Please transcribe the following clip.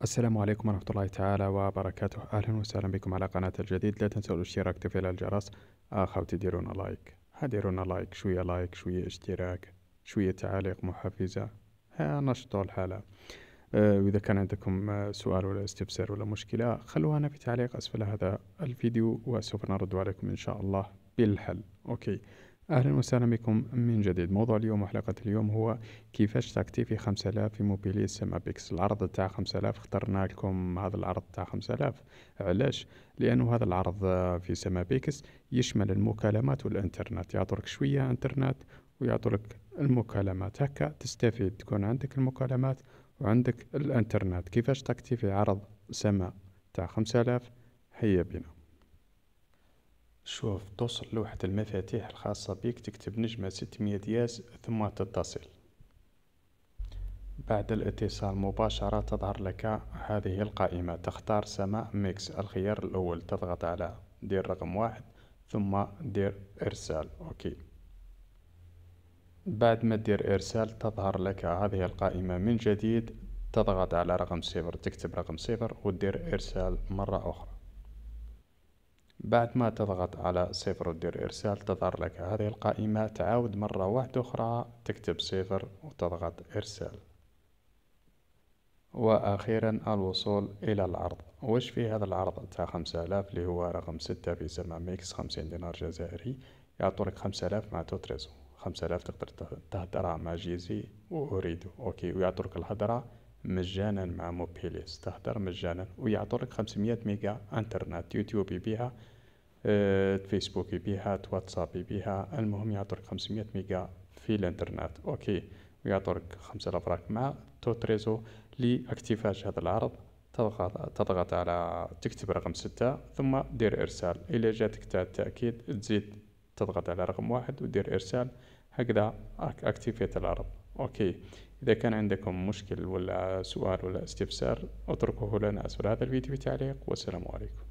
السلام عليكم ورحمة الله تعالى وبركاته. أهلا وسهلا بكم على قناة الجديد. لا تنسوا الاشتراك وتفعيل الجرس. أخوتي ديرونا لايك، ديرونا لايك شوية اشتراك شوية تعاليق محفزة، نشطوا الحالة. وإذا كان عندكم سؤال ولا استفسار ولا مشكلة خلوها في تعليق أسفل هذا الفيديو وسوف نرد عليكم إن شاء الله بالحل. أوكي، أهلا وسهلا بكم من جديد. موضوع اليوم وحلقة اليوم هو كيفاش تكتيفي 5000 في موبيلي سيما بيكس. العرض تاع 5000 اخترنا لكم هذا العرض تاع 5000. علاش؟ لأنه هذا العرض في سيما بيكس يشمل المكالمات والإنترنت، يعطرك شوية إنترنت ويعطرك المكالمات، هكا تستفيد، تكون عندك المكالمات وعندك الانترنت. كيفاش تكتيفي عرض سما تاع 5000؟ هيا بنا. شوف، توصل لوحة المفاتيح الخاصة بك، تكتب نجمة 600 دياز ثم تتصل. بعد الاتصال مباشرة تظهر لك هذه القائمة، تختار سما ميكس، الخيار الأول تضغط على دير رقم 1 ثم دير إرسال. أوكي، بعد ما تدير إرسال تظهر لك هذه القائمة من جديد، تضغط على رقم 0، تكتب رقم 0 وتدير إرسال مرة أخرى. بعد ما تضغط على 0 وتدير إرسال تظهر لك هذه القائمة، تعاود مرة واحدة أخرى تكتب 0 وتضغط إرسال. وأخيرا الوصول إلى العرض. وش في هذا العرض تاع 5000 اللي هو رقم 6 في سما ميكس، 50 دينار جزائري، يعطولك 5000 مع توتريزو. 5000 تقدر تهدرها مع جيزي وأريدو. أوكي، ويعطولك الهدرة مجانا مع موبيليس، تهدر مجانا، ويعطولك 500 ميجا انترنت، يوتيوب يبيها، فيسبوك يبيها، واتساب يبيها، المهم يعطولك 500 ميجا في الانترنت. اوكي، ويعطولك 5000 راك مع توتريزو. لاكتيفاج هذا العرض تضغط على تكتب رقم 6 ثم دير إرسال. إلى جاتك تاع التأكيد تزيد تضغط على رقم 1 ودير إرسال. هكذا أكتيفيت العرض. أوكي، إذا كان عندكم مشكل ولا سؤال ولا استفسار اتركوه لنا أسفل هذا الفيديو في تعليق، والسلام عليكم.